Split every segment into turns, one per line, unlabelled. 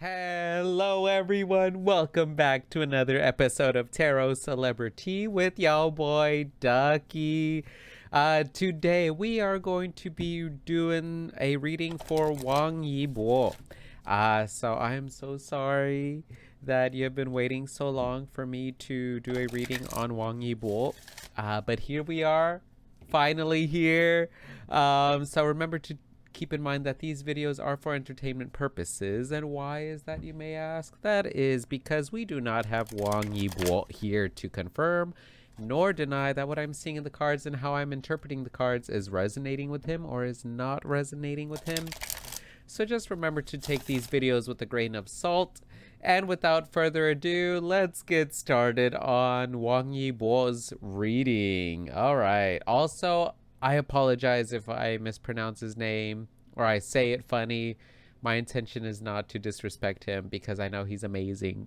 Hello, everyone. Welcome back to another episode of TarotCelebritea with y'all boy Ducky. Today we are going to be doing a reading for Wang Yibo. So I am so sorry that you've been waiting so long for me to do a reading on Wang Yibo. But here we are, finally here. So remember to keep in mind that these videos are for entertainment purposes. And why is that, you may ask? That is because we do not have Wang Yibo here to confirm nor deny that what I'm seeing in the cards and how I'm interpreting the cards is resonating with him or is not resonating with him. So just remember to take these videos with a grain of salt. And without further ado, let's get started on Wang Yibo's reading. All right. Also, I apologize if I mispronounce his name or I say it funny. My intention is not to disrespect him because I know he's amazing.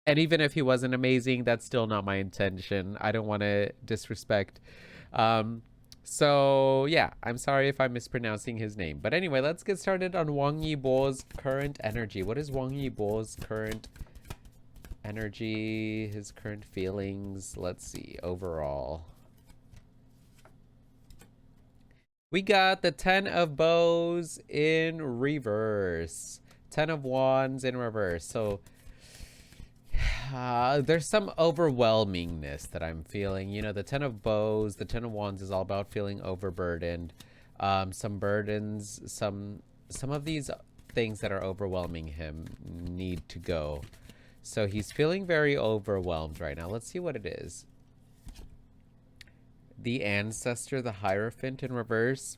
And even if he wasn't amazing, that's still not my intention. I don't want to disrespect. Um, so yeah, I'm sorry if I'm mispronouncing his name. But anyway, let's get started on Wang Yibo's current energy. What is Wang Yibo's current energy, his current feelings? Let's see, overall. We got the 10 of bows in reverse. 10 of wands in reverse. So there's some overwhelmingness that I'm feeling. You know, the 10 of bows, the 10 of wands is all about feeling overburdened. Some burdens, some of these things that are overwhelming him need to go. So he's feeling very overwhelmed right now. Let's see what it is. The ancestor, the Hierophant in reverse.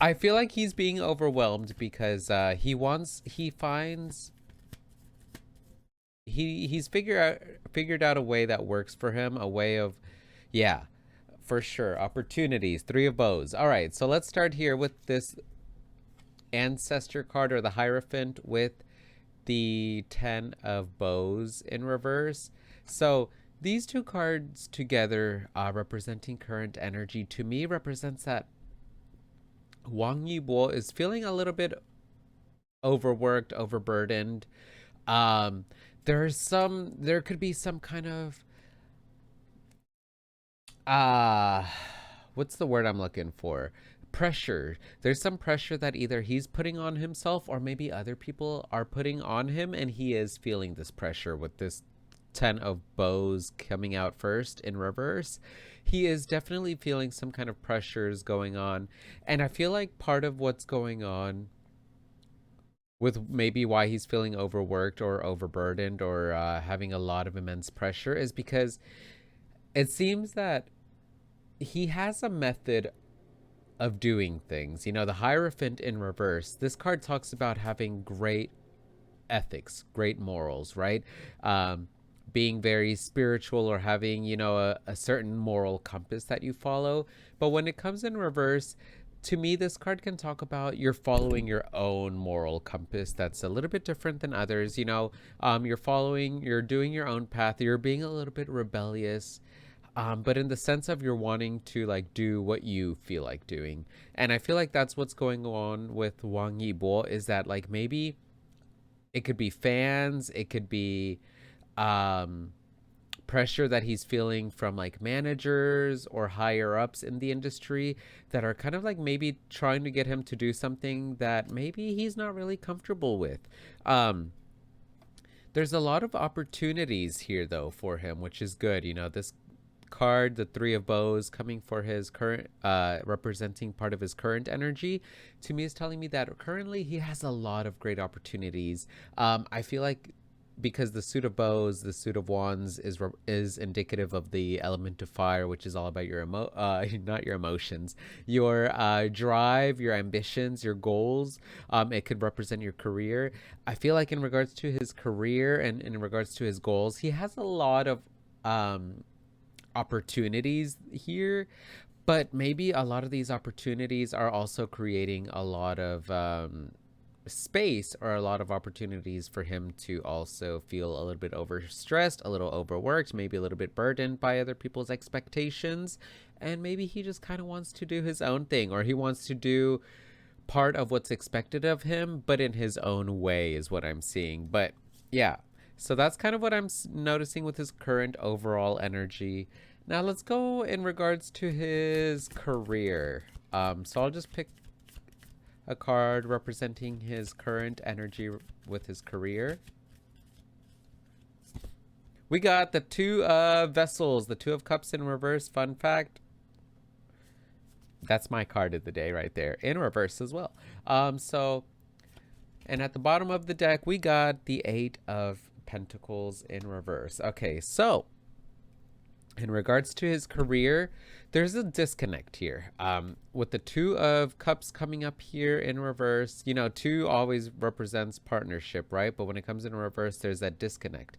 I feel like he's being overwhelmed because he's figured out a way that works for him, a way of, yeah, for sure, opportunities. 3 of bows. All right, so let's start here with this ancestor card, or the Hierophant, with the 10 of bows in reverse. So these two cards together, representing current energy, to me represents that Wang Yibo is feeling a little bit overworked, overburdened. There could be some kind of what's the word I'm looking for? Pressure. There's some pressure that either he's putting on himself or maybe other people are putting on him, and he is feeling this pressure with this 10 of bows coming out first in reverse. He is definitely feeling some kind of pressures going on, and I feel like part of what's going on with maybe why he's feeling overworked or overburdened or having a lot of immense pressure is because it seems that he has a method of doing things. You know, the Hierophant in reverse, this card talks about having great ethics, great morals, right? Being very spiritual or having, you know, a certain moral compass that you follow. But when it comes in reverse, to me, this card can talk about you're following your own moral compass that's a little bit different than others. You know, you're doing your own path. You're being a little bit rebellious, but in the sense of you're wanting to like do what you feel like doing. And I feel like that's what's going on with Wang Yibo, is that like maybe it could be fans, it could be pressure that he's feeling from like managers or higher ups in the industry that are kind of like maybe trying to get him to do something that maybe he's not really comfortable with. There's a lot of opportunities here though for him, which is good. You know, this card, the 3 of bows, coming for his current, representing part of his current energy, to me is telling me that currently he has a lot of great opportunities. I feel like because the suit of bows, the suit of wands is indicative of the element of fire, which is all about your not your emotions, your drive, your ambitions, your goals. It could represent your career. I feel like in regards to his career and in regards to his goals, he has a lot of opportunities here, but maybe a lot of these opportunities are also creating a lot of space or a lot of opportunities for him to also feel a little bit overstressed, a little overworked, maybe a little bit burdened by other people's expectations. And maybe he just kind of wants to do his own thing, or he wants to do part of what's expected of him, but in his own way is what I'm seeing. But yeah, so that's kind of what I'm noticing with his current overall energy. Now let's go in regards to his career. So I'll just pick a card representing his current energy with his career. We got the Two of Vessels, the Two of Cups in reverse. Fun fact, that's my card of the day right there, in reverse as well. And at the bottom of the deck, we got the Eight of Pentacles in reverse. Okay, so in regards to his career, there's a disconnect here. With the Two of Cups coming up here in reverse, you know, two always represents partnership, right? But when it comes in reverse, there's that disconnect.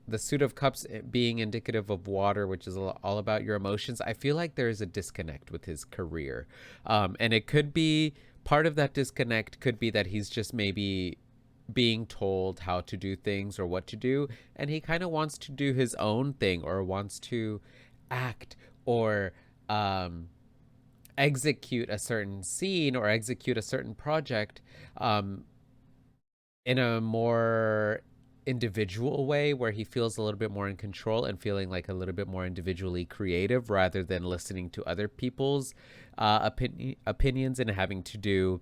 The Suit of Cups being indicative of water, which is all about your emotions, I feel like there is a disconnect with his career. And it could be, part of that disconnect could be that he's just maybe being told how to do things or what to do, and he kind of wants to do his own thing, or wants to act or execute a certain scene or execute a certain project in a more individual way, where he feels a little bit more in control and feeling like a little bit more individually creative, rather than listening to other people's opinions and having to do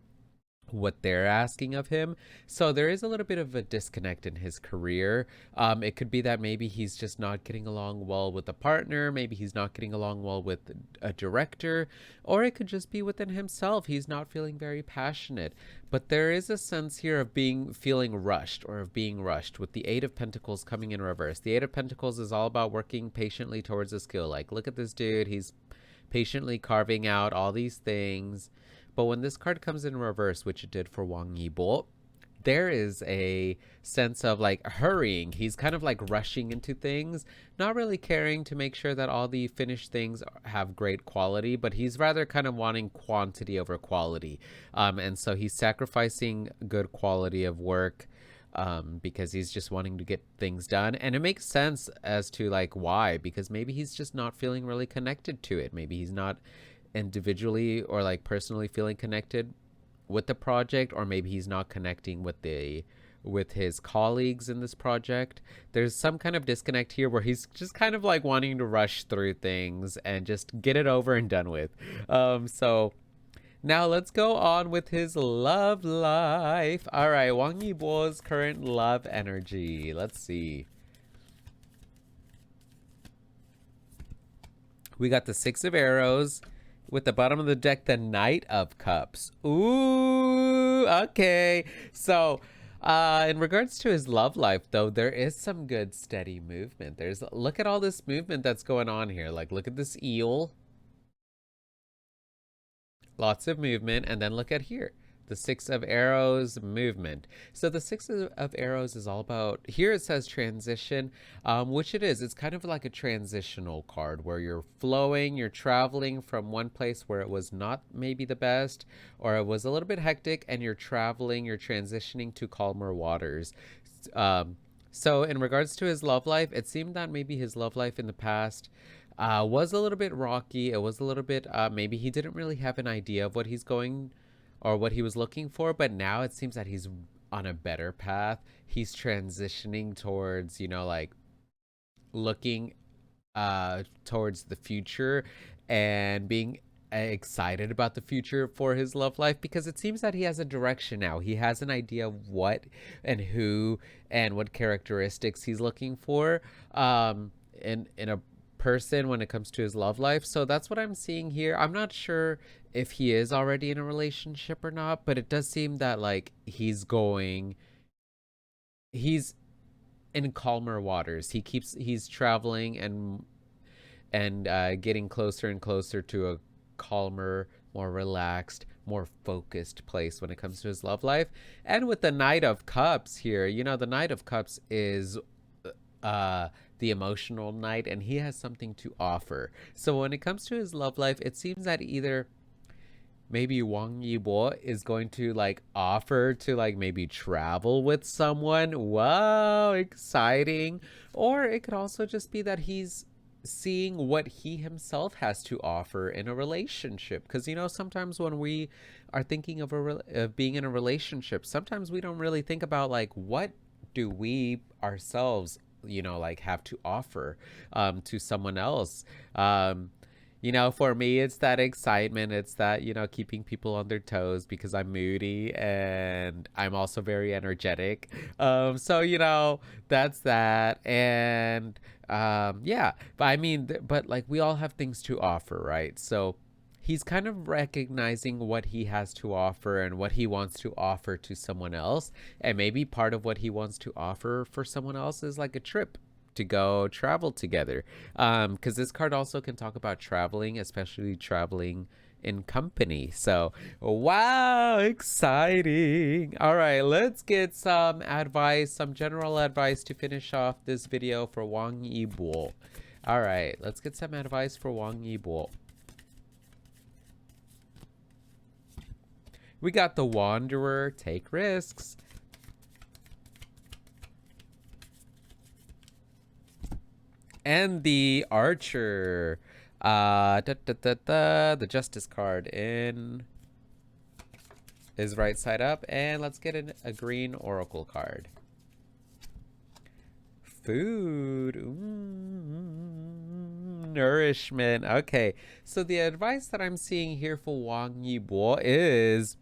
what they're asking of him. So there is a little bit of a disconnect in his career. It could be that maybe he's just not getting along well with a partner, maybe he's not getting along well with a director, or it could just be within himself. He's not feeling very passionate. But there is a sense here of feeling rushed, or of being rushed, with the Eight of Pentacles coming in reverse. The Eight of Pentacles is all about working patiently towards a skill. Like, look at this dude, he's patiently carving out all these things. But when this card comes in reverse, which it did for Wang Yibo, there is a sense of like hurrying. He's kind of like rushing into things, not really caring to make sure that all the finished things have great quality, but he's rather kind of wanting quantity over quality. And so he's sacrificing good quality of work because he's just wanting to get things done. And it makes sense as to like why, because maybe he's just not feeling really connected to it. Maybe he's not individually or like personally feeling connected with the project, or maybe he's not connecting with his colleagues in this project. There's some kind of disconnect here where he's just kind of like wanting to rush through things and just get it over and done with. So now let's go on with his love life. All right, Wang Yibo's current love energy. Let's see. We got the Six of Arrows. With the bottom of the deck, the Knight of Cups. Ooh, okay. So, in regards to his love life, though, there is some good steady movement. Look at all this movement that's going on here. Like, look at this eel. Lots of movement. And then look at here. The Six of Arrows movement. So the Six of Arrows is all about, here it says transition, which it is. It's kind of like a transitional card where you're flowing, you're traveling from one place where it was not maybe the best, or it was a little bit hectic, and you're traveling, you're transitioning to calmer waters. So in regards to his love life, it seemed that maybe his love life in the past was a little bit rocky. It was a little bit, maybe he didn't really have an idea of what he's going or what he was looking for, but now it seems that he's on a better path. He's transitioning towards, you know, like looking towards the future and being excited about the future for his love life, because it seems that he has a direction now. He has an idea of what and who and what characteristics he's looking for in a person when it comes to his love life. So that's what I'm seeing here. I'm not sure if he is already in a relationship or not, but it does seem that like he's in calmer waters. He's traveling and getting closer and closer to a calmer, more relaxed, more focused place when it comes to his love life. And with the Knight of Cups here, you know, the Knight of Cups is the emotional knight, and he has something to offer. So when it comes to his love life, it seems that either maybe Wang Yibo is going to like offer to like maybe travel with someone. Wow, exciting. Or it could also just be that he's seeing what he himself has to offer in a relationship. Because, sometimes when we are thinking of being in a relationship, sometimes we don't really think about like what do we ourselves, like have to offer to someone else. Um, for me, it's that excitement. It's that, keeping people on their toes because I'm moody and I'm also very energetic. So, that's that. And yeah, but I mean, but like we all have things to offer, right? So he's kind of recognizing what he has to offer and what he wants to offer to someone else. And maybe part of what he wants to offer for someone else is like a trip to go travel together. Because this card also can talk about traveling, especially traveling in company. So, wow, exciting. All right, let's get some advice, some general advice to finish off this video for Wang Yibo. All right, let's get some advice for Wang Yibo. We got the Wanderer, take risks. And the Archer. The Justice card in is right side up. And let's get a green Oracle card. Food. Nourishment. Okay. So the advice that I'm seeing here for Wang Yibo is,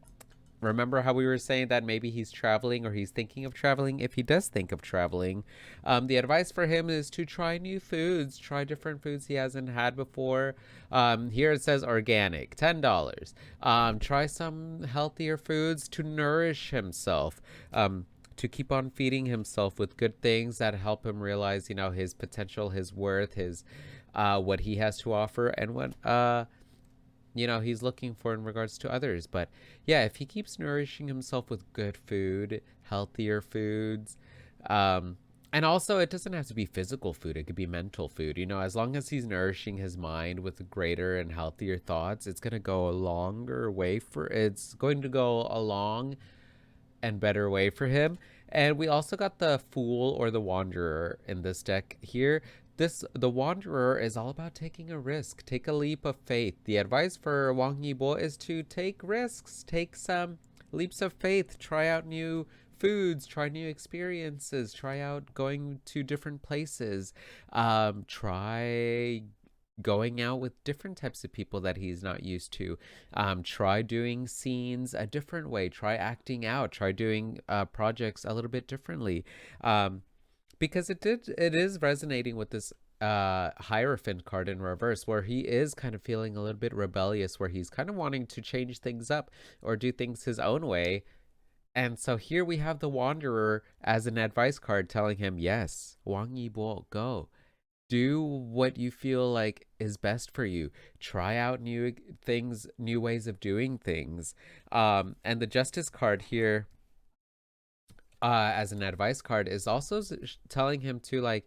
remember how we were saying that maybe he's traveling or he's thinking of traveling? If he does think of traveling, the advice for him is to try new foods, try different foods he hasn't had before. Here it says organic, $10. Try some healthier foods to nourish himself. To keep on feeding himself with good things that help him realize, his potential, his worth, his what he has to offer, and what he's looking for in regards to others. But yeah, if he keeps nourishing himself with good food, healthier foods, and also it doesn't have to be physical food, it could be mental food, as long as he's nourishing his mind with greater and healthier thoughts, it's going to go a long and better way for him. And we also got the Fool or the Wanderer in this deck here. The Wanderer is all about taking a risk, take a leap of faith. The advice for Wang Yibo is to take risks, take some leaps of faith, try out new foods, try new experiences, try out going to different places, try going out with different types of people that he's not used to. Try doing scenes a different way, try acting out, try doing projects a little bit differently. Because it is resonating with this Hierophant card in reverse, where he is kind of feeling a little bit rebellious, where he's kind of wanting to change things up or do things his own way. And so here we have the Wanderer as an advice card telling him, yes, Wang Yibo, go. Do what you feel like is best for you. Try out new things, new ways of doing things. And the Justice card here, as an advice card, is also telling him to like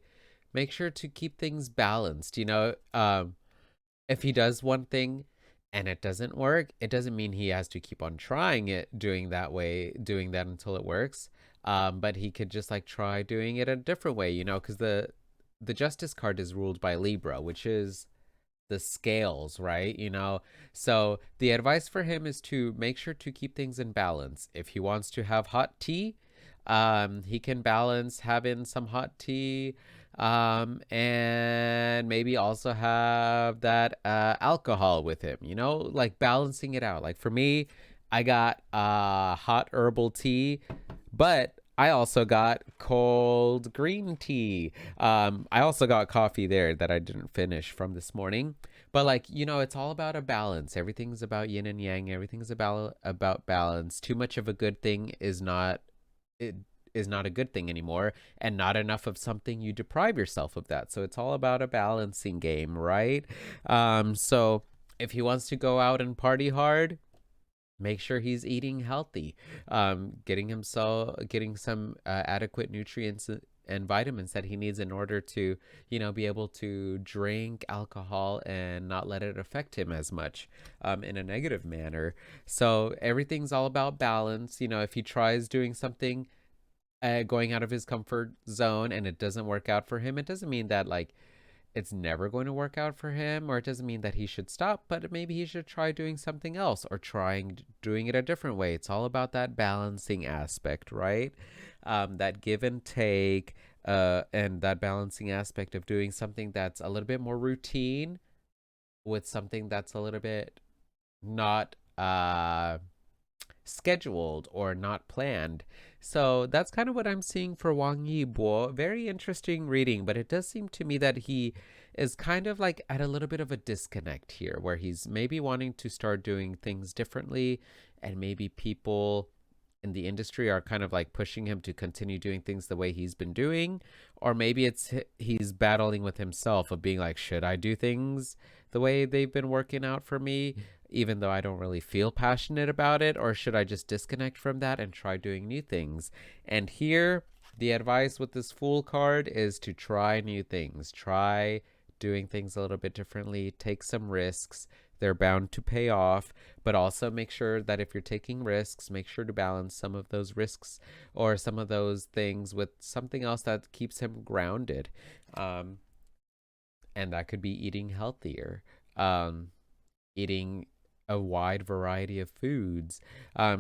make sure to keep things balanced. If he does one thing and it doesn't work, it doesn't mean he has to keep on trying it, doing that until it works. But he could just like try doing it a different way, because the Justice card is ruled by Libra, which is the scales, right? So the advice for him is to make sure to keep things in balance. If he wants to have hot tea, he can balance having some hot tea, and maybe also have that alcohol with him, like balancing it out. Like for me, I got hot herbal tea, but I also got cold green tea. I also got coffee there that I didn't finish from this morning. But like, it's all about a balance. Everything's about yin and yang. Everything's about balance. Too much of a good thing is not a good thing anymore, and not enough of something, you deprive yourself of that. So it's all about a balancing game, right? So if he wants to go out and party hard, make sure he's eating healthy, getting some adequate nutrients and vitamins that he needs in order to, be able to drink alcohol and not let it affect him as much in a negative manner. So everything's all about balance. If he tries doing something, going out of his comfort zone, and it doesn't work out for him, it doesn't mean that like it's never going to work out for him, or it doesn't mean that he should stop, but maybe he should try doing something else or trying doing it a different way. It's all about that balancing aspect, right? That give and take, and that balancing aspect of doing something that's a little bit more routine with something that's a little bit not scheduled or not planned. So that's kind of what I'm seeing for Wang Yibo. Very interesting reading, but it does seem to me that he is kind of like at a little bit of a disconnect here, where he's maybe wanting to start doing things differently, and maybe people in the industry are kind of like pushing him to continue doing things the way he's been doing, or maybe it's he's battling with himself of being like, should I do things the way they've been working out for me, even though I don't really feel passionate about it, or should I just disconnect from that and try doing new things? And here, the advice with this Fool card is to try new things. Try doing things a little bit differently, take some risks. They're bound to pay off, but also make sure that if you're taking risks, make sure to balance some of those risks or some of those things with something else that keeps him grounded. And that could be eating healthier, eating a wide variety of foods.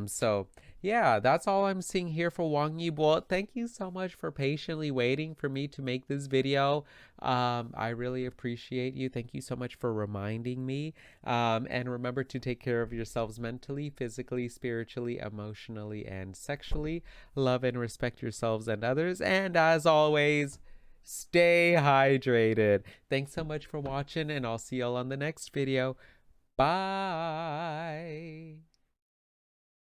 So yeah, that's all I'm seeing here for Wang Yibo. Thank you so much for patiently waiting for me to make this video. I really appreciate you. Thank you so much for reminding me. And remember to take care of yourselves mentally, physically, spiritually, emotionally, and sexually. Love and respect yourselves and others. And as always, stay hydrated. Thanks so much for watching, and I'll see y'all on the next video. Bye.